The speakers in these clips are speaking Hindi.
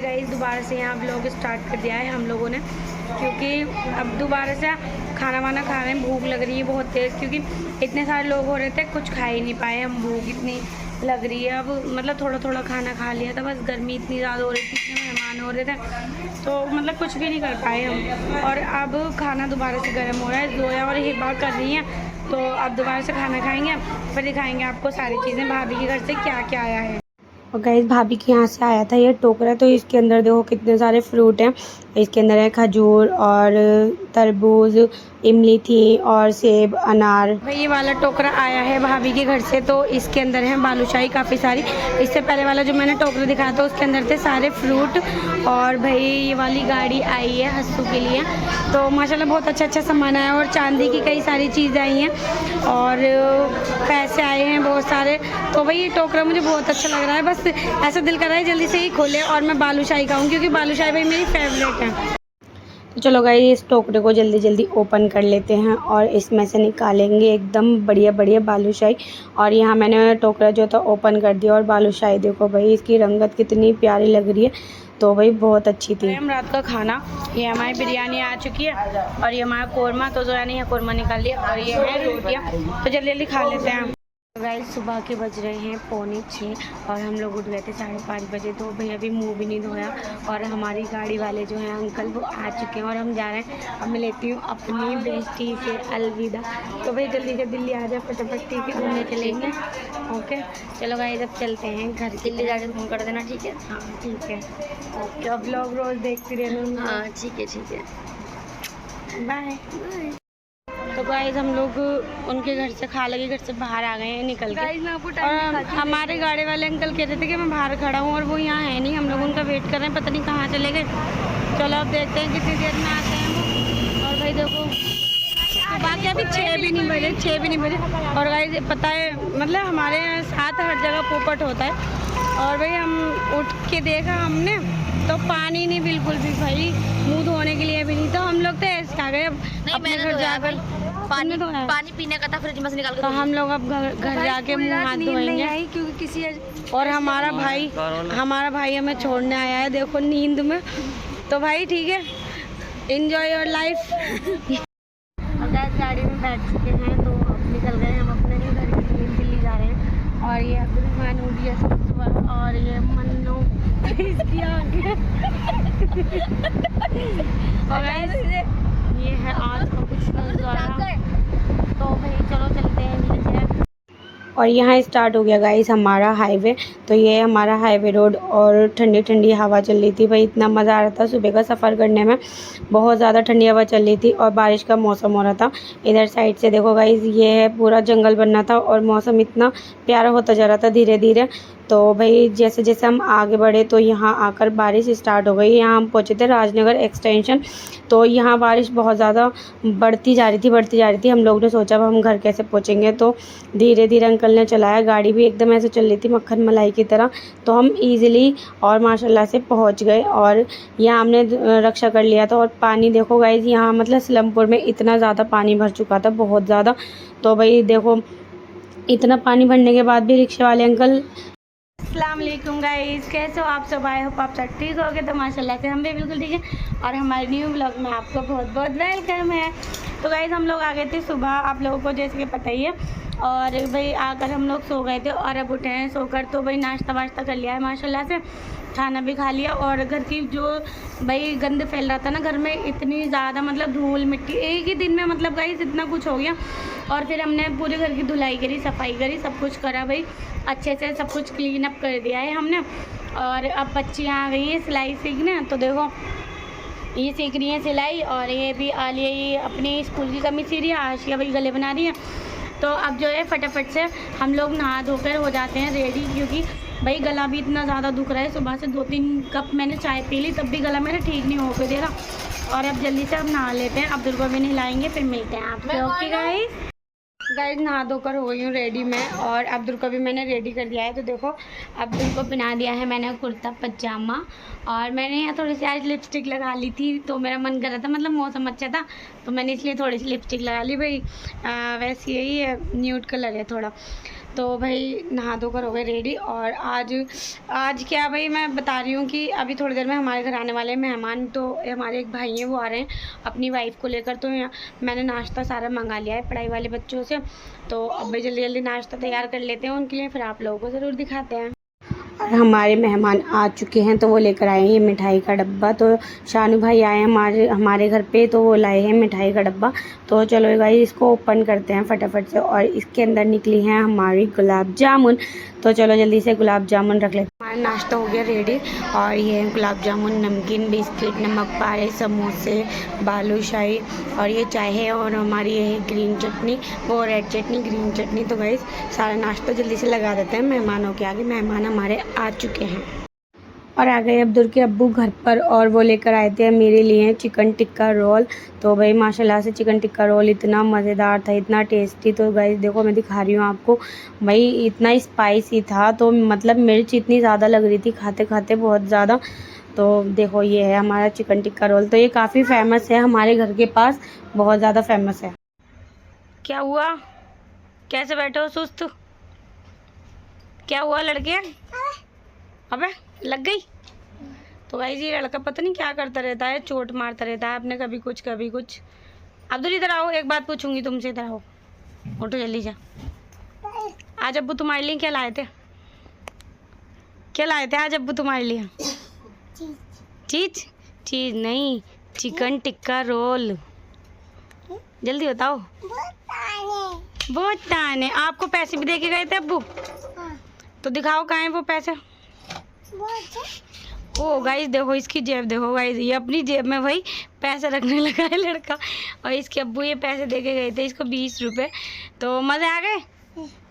गाइस दोबारा से यहाँ व्लॉग स्टार्ट कर दिया है हम लोगों ने, क्योंकि अब दोबारा से खाना वाना खा रहे हैं। भूख लग रही है बहुत तेज़, क्योंकि इतने सारे लोग हो रहे थे, कुछ खा ही नहीं पाए हम। भूख इतनी लग रही है अब, मतलब थोड़ा थोड़ा खाना खा लिया था बस। गर्मी इतनी ज़्यादा हो रही थी, इतने मेहमान हो रहे थे, तो मतलब कुछ भी नहीं कर पाए हम। और अब खाना दोबारा से गर्म हो रहा है। जोया और हिबा कर रही हैं, तो अब दोबारा से खाना खाएंगे, फिर दिखाएंगे आपको सारी चीज़ें भाभी के घर से क्या क्या आया है। और गाइस भाभी के यहाँ से आया था ये टोकरा, तो इसके अंदर देखो कितने सारे फ्रूट हैं। इसके अंदर है खजूर और तरबूज, इमली थी और सेब, अनार। भाई ये वाला टोकरा आया है भाभी के घर से, तो इसके अंदर है बालूशाही काफ़ी सारी। इससे पहले वाला जो मैंने टोकरा दिखाया था उसके अंदर थे सारे फ्रूट। और भाई ये वाली गाड़ी आई है हस्सू के लिए, तो माशाल्लाह बहुत अच्छा अच्छा सामान आया। और चांदी की कई सारी चीज़ें आई हैं और पैसे आए हैं बहुत सारे। तो भाई ये टोकरा मुझे बहुत अच्छा लग रहा है, बस ऐसा दिल कर रहा है जल्दी से ही खोले और मैं बालूशाही खाऊं, क्योंकि बालूशाही भाई मेरी फेवरेट है। तो चलो गाइस इस टोकरे को जल्दी जल्दी ओपन कर लेते हैं और इसमें से निकालेंगे एकदम बढ़िया बढ़िया बालूशाही। और यहाँ मैंने टोकरा जो था ओपन कर दिया, और बालूशाही देखो भाई इसकी रंगत कितनी प्यारी लग रही है, तो भाई बहुत अच्छी थी। हम रात का खाना, ये हमारी बिरयानी आ चुकी है और ये हमारा कौरमा, तो जोया ने यहाँ कौरमा निकाल लिया, और ये है रोटियाँ, तो जल्दी जल्दी खा लेते हैं। गाइस सुबह के बज रहे हैं 5:45 और हम लोग उठ गए थे 5:30 बजे, तो भाई अभी मुंह भी नहीं धोया। और हमारी गाड़ी वाले जो हैं अंकल वो आ चुके हैं और हम जा रहे हैं। अब मैं लेती हूँ अपनी बेस्टी से अलविदा। तो भाई जल्दी से दिल्ली आ जाए फटाफट, ठीक है, घूमने चलेंगे। ओके चलो गाइस अब चलते हैं घर। दिल्ली जाके फ़ोन कर देना, ठीक है? हाँ ठीक है, ओके। अब व्लॉग रोज़ देखती रहना। हाँ ठीक है, बाय बाय। तो गाइस हम लोग उनके घर से, खाला के घर से बाहर आ गए हैं निकल के। और हमारे गाड़ी वाले अंकल कह रहे थे कि मैं बाहर खड़ा हूँ, और वो यहाँ है नहीं। हम लोग उनका वेट कर रहे हैं, पता नहीं कहाँ चले गए। चलो अब देखते हैं कितनी देर में आते हैं वो। और भाई देखो बाकी अभी 6 भी नहीं बजे। और गाइस पता है मतलब हमारे साथ हर जगह पोपट होता है। और भाई हम उठ के देखा हमने, तो पानी नहीं बिल्कुल भी, भाई मुँह धोने के लिए भी नहीं। तो हम लोग तो ऐसे आ गए अब अपने घर जाकर पानी पीने का था, फ्रिज में से निकाल के। तो हम लोग अब घर जाके मुंह हाथ धोएंगे, क्योंकि किसी। और हमारा भाई हमें छोड़ने आया है, देखो नींद में। तो भाई ठीक है, एंजॉय योर लाइफ। गाड़ी में बैठ चुके हैं, तो अब निकल गए हम अपने ही घर के लिए, दिल्ली जा रहे हैं। और ये अब्दुलरहमान उठी है सुबह, और ये मन्नू इसकी आगे। और ये है आज का कुछ नज़ारा। तो भाई चलो चलते हैं नीचे। और यहाँ स्टार्ट हो गया गाइस हमारा हाईवे। तो ये हमारा हाईवे रोड, और ठंडी ठंडी हवा चल रही थी भाई, इतना मज़ा आ रहा था सुबह का सफ़र करने में। बहुत ज़्यादा ठंडी हवा चल रही थी और बारिश का मौसम हो रहा था। इधर साइड से देखो गाइस ये है पूरा जंगल बनना था, और मौसम इतना प्यारा होता जा रहा था धीरे धीरे। तो भाई जैसे जैसे हम आगे बढ़े तो यहाँ आकर बारिश स्टार्ट हो गई। यहाँ हम पहुँचे थे राजनगर एक्सटेंशन, तो यहाँ बारिश बहुत ज़्यादा बढ़ती जा रही थी। हम लोग ने सोचा अब हम घर कैसे पहुँचेंगे, तो धीरे धीरे अंकल ने चलाया। गाड़ी भी एकदम ऐसे चल रही थी मक्खन मलाई की तरह, तो हम ईज़िली और माशाल्लाह से पहुँच गए। और यहाँ हमने रक्षा कर लिया था। और पानी देखो गाइज़, यहाँ मतलब सिलमपुर में इतना ज़्यादा पानी भर चुका था, बहुत ज़्यादा। तो भाई देखो इतना पानी भरने के बाद भी रिक्शे वाले अंकल। अस्सलाम वालेकुम गाइस, कैसे हो आप सब? आए हो आप सब ठीक हो गए? तो माशाल्लाह से हम भी बिल्कुल ठीक है। और हमारे न्यू ब्लॉग में आपको बहुत बहुत वेलकम है। तो गाइस हम लोग आ गए थे सुबह, आप लोगों को जैसे कि पता ही है। और भाई आकर हम लोग सो गए थे, और अब उठे हैं सोकर। तो भाई नाश्ता वाश्ता कर लिया है माशाल्लाह से, खाना भी खा लिया। और घर की जो भाई गंद फैल रहा था ना घर में, इतनी ज़्यादा मतलब धूल मिट्टी एक ही दिन में, मतलब गाइस इतना कुछ हो गया। और फिर हमने पूरे घर की धुलाई करी, सफाई करी, सब कुछ करा भाई, अच्छे से सब कुछ क्लीन अप कर दिया है हमने। और अब बच्ची आ गई है सिलाई सीखने, तो देखो ये सीख रही है सिलाई। और ये भी आलिया ये अपनी स्कूल की कमीज सी रही है, आशिया भाई गले बना रही है। तो अब जो है फटाफट से हम लोग नहा धोकर हो जाते हैं रेडी, क्योंकि भाई गला भी इतना ज़्यादा दुख रहा है। सुबह से 2-3 कप मैंने चाय पी ली, तब भी गला मेरा ठीक नहीं हो दे रहा। और अब जल्दी से हम नहा लेते हैं, अब्दुल को भी नहलाएंगे, फिर मिलते हैं आपसे। ओके गाइस नहा धोकर हो गई हूँ रेडी मैं, और अब्दुल को भी मैंने रेडी कर दिया है। तो देखो अब्दुल को पहना दिया है मैंने कुर्ता पजामा, और मैंने यहाँ थोड़ी सी आज लिपस्टिक लगा ली थी, तो मेरा मन कर रहा था, मतलब मौसम अच्छा था तो मैंने इसलिए थोड़ी सी लिपस्टिक लगा ली भाई। वैसे यही है, न्यूड कलर है थोड़ा। तो भाई नहा धोकर हो गए रेडी। और आज क्या भाई मैं बता रही हूँ कि अभी थोड़ी देर में हमारे घर आने वाले मेहमान। तो हमारे एक भाई हैं, वो आ रहे हैं अपनी वाइफ को लेकर। तो मैंने नाश्ता सारा मंगा लिया है पढ़ाई वाले बच्चों से। तो अब भाई जल्दी जल्दी नाश्ता तैयार कर लेते हैं उनके लिए, फिर आप लोगों को ज़रूर दिखाते हैं। और हमारे मेहमान आ चुके हैं, तो वो लेकर आए हैं ये मिठाई का डब्बा। तो शानू भाई आए हमारे घर पे, तो वो लाए हैं मिठाई का डब्बा। तो चलो भाई इसको ओपन करते हैं फटाफट से। और इसके अंदर निकली हैं हमारी गुलाब जामुन। तो चलो जल्दी से गुलाब जामुन रख लेते हैं। हमारा नाश्ता हो गया रेडी। और ये है गुलाब जामुन, नमकीन, बिस्किट, नमक पारे, समोसे, बालूशाही, और ये चाय है। और हमारी ये है ग्रीन चटनी, वो रेड चटनी, ग्रीन चटनी। तो गाइस सारा नाश्ता जल्दी से लगा देते हैं मेहमानों के आगे। मेहमान हमारे आ चुके हैं। और आ गए अब्दुल के अब्बू घर पर, और वो लेकर आए थे मेरे लिए चिकन टिक्का रोल। तो भाई माशाल्लाह से चिकन टिक्का रोल इतना मज़ेदार था, इतना टेस्टी। तो गाइस देखो मैं दिखा रही हूँ आपको, भाई इतना स्पाइसी था। तो मतलब मिर्च इतनी ज़्यादा लग रही थी खाते खाते, बहुत ज़्यादा। तो देखो ये है हमारा चिकन टिक्का रोल। तो ये काफ़ी फेमस है हमारे घर के पास, बहुत ज़्यादा फेमस है। क्या हुआ, कैसे बैठे हो सुस्त? क्या हुआ लड़के? अबे लग गई। तो गाइस ये लड़का पता नहीं क्या करता रहता है, चोट मारता रहता है अपने, कभी कुछ कभी कुछ। अब्दुल इधर आओ, एक बात पूछूंगी तुमसे, इधर आओ, उठो जल्दी जा। आज अब्बू तुम्हारे लिए क्या लाए थे? क्या लाए थे आज अब्बू तुम्हारे लिए? चीज चीज नहीं, चिकन टिक्का रोल। जल्दी बताओ। बहुत ताने। आपको पैसे भी दे के गए थे अब्बू? तो दिखाओ कहाँ है वो पैसे। ओ गाइस देखो इसकी जेब, देखो गाइस ये अपनी जेब में भाई पैसे रखने लगा है लड़का। और इसके अब्बू ये पैसे दे के गए थे इसको 20 रुपए। तो मज़े आ गए?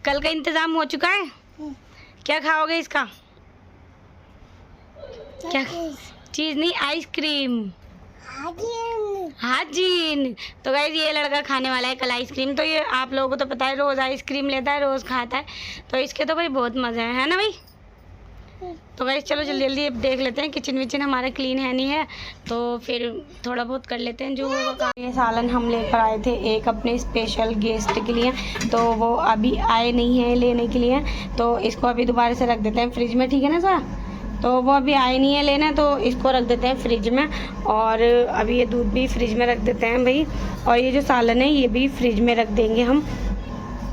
कल का इंतज़ाम हो चुका है? क्या खाओगे इसका? क्या चीज़ नहीं, आइसक्रीम। हाजीन। तो गाइस ये लड़का खाने वाला है कल आइसक्रीम। तो ये आप लोगों को तो पता है रोज़ आइसक्रीम लेता है, रोज़ खाता है। तो इसके तो भाई बहुत मज़े है ना भाई। तो गाइस चलो जल्दी जल्दी अब देख लेते हैं। किचन विचन हमारा क्लीन है नहीं है, तो फिर थोड़ा बहुत कर लेते हैं जो होगा। ये सालन हम लेकर आए थे एक अपने स्पेशल गेस्ट के लिए। तो वो अभी आए नहीं हैं लेने के लिए, तो इसको अभी दोबारा से रख देते हैं फ्रिज में, ठीक है ना सर? तो वो अभी आए नहीं है लेना, तो इसको रख देते हैं फ्रिज में। और अभी ये दूध भी फ्रिज में रख देते हैं भाई। और ये जो सालन है ये भी फ्रिज में रख देंगे हम।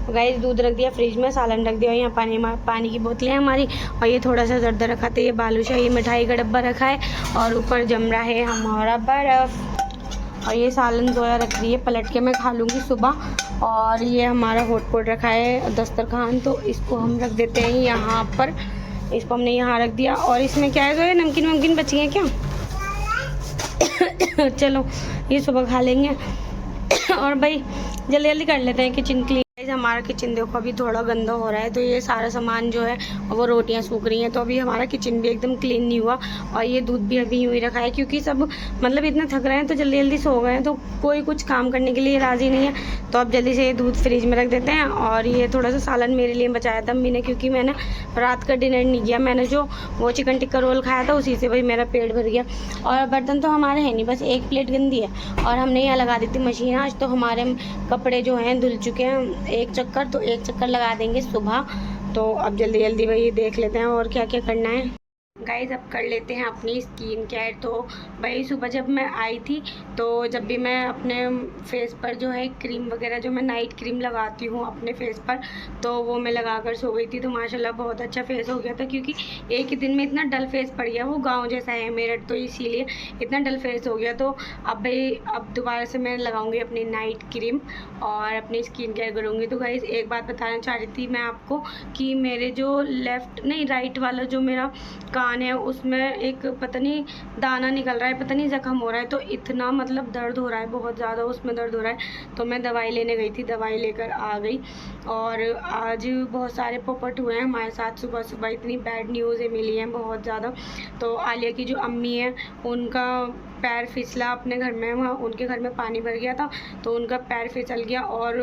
गाइस दूध रख दिया फ्रिज में, सालन रख दिया। और यहाँ पानी की बोतलें हैं हमारी। और ये थोड़ा सा जर्दा रखा था, ये बालूशाही मिठाई का डब्बा रखा है। और ऊपर जम रहा है हमारा बर्फ़। और ये सालन जोया रख दी है, पलट के मैं खा लूँगी सुबह। और ये हमारा हॉटपॉट रखा है दस्तरखान, तो इसको हम रख देते हैं यहाँ पर। इसको हमने यहाँ रख दिया। और इसमें क्या है, जो है नमकीन वमकीन बची हैं क्या? चलो ये सुबह खा लेंगे। और भाई जल्दी जल्दी कर लेते हैं किचन क्लीन। हमारा किचन देखो अभी थोड़ा गंदा हो रहा है, तो ये सारा सामान जो है वो रोटियां सूख रही हैं। तो अभी हमारा किचन भी एकदम क्लीन नहीं हुआ। और ये दूध भी अभी यूँ ही रखा है, क्योंकि सब मतलब इतना थक रहे हैं, तो जल्दी जल्दी सो गए हैं, तो कोई कुछ काम करने के लिए राज़ी नहीं है। तो अब जल्दी से ये दूध फ्रिज में रख देते हैं। और ये थोड़ा सा सालन मेरे लिए बचाया था अम्मी ने, क्योंकि मैंने रात का डिनर नहीं किया। मैंने जो वो चिकन टिक्का रोल खाया था उसी से भाई मेरा पेट भर गया। और बर्तन तो हमारे हैं नहीं, बस एक प्लेट गंदी है। और हमने यहाँ लगा दी थी मशीन आज, तो हमारे कपड़े जो हैं धुल चुके हैं एक चक्कर, तो एक चक्कर लगा देंगे सुबह। तो अब जल्दी जल्दी भाई देख लेते हैं और क्या क्या करना है। गाइस अब कर लेते हैं अपनी स्किन केयर। तो भाई सुबह जब मैं आई थी, तो जब भी मैं अपने फेस पर जो है क्रीम वगैरह, जो मैं नाइट क्रीम लगाती हूँ अपने फेस पर, तो वो मैं लगा कर सो गई थी। तो माशाल्लाह बहुत अच्छा फेस हो गया था, क्योंकि एक ही दिन में इतना डल फेस पड़ गया। वो गांव जैसा है मेरठ, तो इसीलिए इतना डल फेस हो गया। तो अब भाई अब दोबारा से मैं लगाऊंगी अपनी नाइट क्रीम और अपनी स्किन केयर करूँगी। तो गाइस एक बात बताना चाह रही थी मैं आपको, कि मेरे जो राइट वाला जो मेरा कान है, उसमें एक पता नहीं दाना निकल रहा है, पता नहीं जख्म हो रहा है। तो इतना मतलब दर्द हो रहा है, बहुत ज़्यादा उसमें दर्द हो रहा है। तो मैं दवाई लेने गई थी, दवाई लेकर आ गई। और आज बहुत सारे पोपट हुए हैं हमारे साथ सुबह सुबह, इतनी बैड न्यूज़ें मिली हैं बहुत ज़्यादा। तो आलिया की जो अम्मी है, उनका पैर फिसला अपने घर में, वहाँ उनके घर में पानी भर गया था, तो उनका पैर फिसल गया। और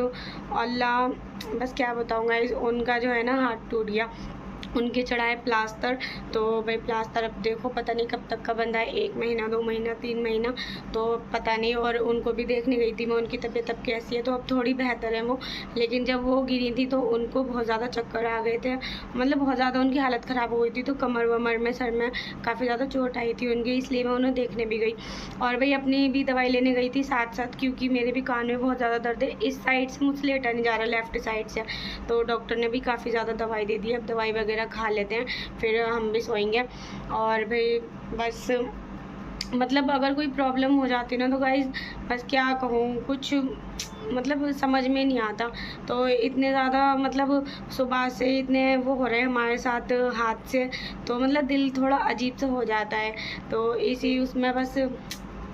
अल्लाह बस क्या बताऊँगा, उनका जो है ना हाथ टूट गया। उनके चढ़ाए प्लास्टर। तो भाई प्लास्टर अब देखो पता नहीं कब तक का बंदा है, 1 महीना 2 महीना 3 महीना, तो पता नहीं। और उनको भी देखने गई थी मैं, उनकी तबीयत अब कैसी है, तो अब थोड़ी बेहतर है वो। लेकिन जब वो गिरी थी तो उनको बहुत ज़्यादा चक्कर आ गए थे, मतलब बहुत ज़्यादा उनकी हालत ख़राब हो गई थी। तो कमर वमर में, सर में काफ़ी ज़्यादा चोट आई थी उनके, इसलिए मैं उन्हें देखने भी गई। और भाई अपनी भी दवाई लेने गई थी साथ साथ, क्योंकि मेरे भी कान में बहुत ज़्यादा दर्द है, इस साइड से मुझसे लेटा नहीं जा रहा, लेफ़्ट साइड से। तो डॉक्टर ने भी काफ़ी ज़्यादा दवाई दे दी है, अब दवाई वगैरह खा लेते हैं फिर हम भी सोएंगे। और भाई बस मतलब अगर कोई प्रॉब्लम हो जाती ना तो गाइज़ बस क्या कहूँ, कुछ मतलब समझ में नहीं आता। तो इतने ज़्यादा मतलब सुबह से इतने वो हो रहे हैं हमारे साथ हाथ से, तो मतलब दिल थोड़ा अजीब सा हो जाता है। तो इसी उसमें बस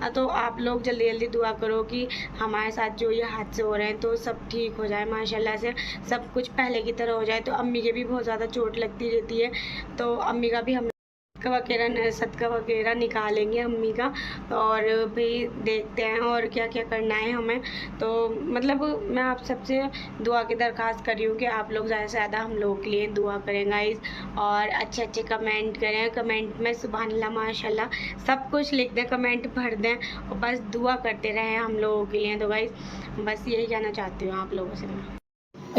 तो आप लोग जल्दी जल्दी दुआ करो कि हमारे साथ जो ये हादसे हो रहे हैं तो सब ठीक हो जाए, माशाल्लाह से सब कुछ पहले की तरह हो जाए। तो अम्मी के भी बहुत ज़्यादा चोट लगती रहती है, तो अम्मी का भी हम सदका वगैरह निकालेंगे अम्मी का, और भी देखते हैं और क्या क्या करना है हमें। तो मतलब मैं आप सबसे दुआ की दरख्वास्त कर रही हूँ कि आप लोग ज़्यादा से ज़्यादा हम लोगों के लिए दुआ करें गाइज़, और अच्छे अच्छे कमेंट करें। कमेंट में सुभानअल्लाह माशाल्लाह सब कुछ लिख दें, कमेंट भर दें, और बस दुआ करते रहें हम लोगों के लिए। तो गाइज़ बस यही कहना चाहती हूँ आप लोगों से मैं।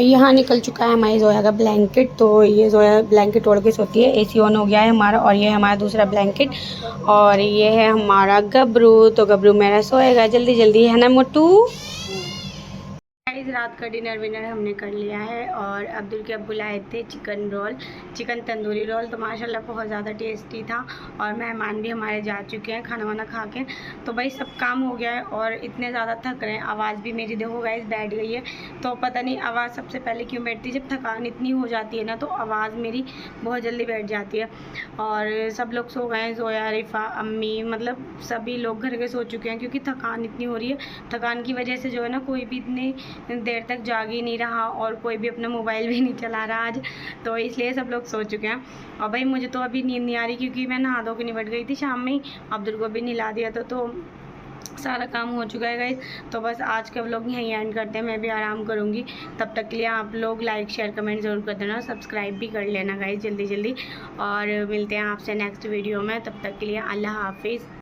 यहाँ निकल चुका है हमारी जोया का ब्लैंकेट, तो ये जोया ब्लैंकेट ओढ़ के सोती है। एसी ऑन हो गया है हमारा, और ये है हमारा दूसरा ब्लैंकेट, और ये है हमारा गबरू। तो गबरू मेरा सोएगा जल्दी जल्दी, है ना मोटू। रात का डिनर विनर हमने कर लिया है, और अब्दुल के अब्बू लाए थे chicken roll, chicken tandoori roll, तो माशाल्लाह बहुत ज़्यादा टेस्टी था। और मेहमान भी हमारे जा चुके हैं खाना वाना खा के। तो भाई सब काम हो गया है, और इतने ज़्यादा थक रहे हैं। आवाज़ भी मेरी देखो गाइस बैठ गई है, तो पता नहीं आवाज़ सबसे पहले क्यों बैठती है। जब थकान इतनी हो जाती है ना तो आवाज़ मेरी बहुत जल्दी बैठ जाती है। और सब लोग सो गए हैं, जोया, रिफ़ा, अम्मी, मतलब सभी लोग घर के सो चुके हैं, क्योंकि थकान इतनी हो रही है। थकान की वजह से जो है ना कोई भी इतनी देर तक जाग ही नहीं रहा, और कोई भी अपना मोबाइल भी नहीं चला रहा आज, तो इसलिए सब लोग सो चुके हैं। और भाई मुझे तो अभी नींद नहीं आ रही, क्योंकि मैं नहा धो के निपट गई थी शाम में ही, अब्दुल को भी नहला दिया था, तो सारा काम हो चुका है गाइस। तो बस आज का व्लॉग यहीं एंड करते हैं, मैं भी आराम करूँगी। तब तक के लिए आप लोग लाइक शेयर कमेंट ज़रूर कर देना, सब्सक्राइब भी कर लेना गाइस जल्दी जल्दी। और मिलते हैं आपसे नेक्स्ट वीडियो में, तब तक के लिए अल्लाह हाफिज़।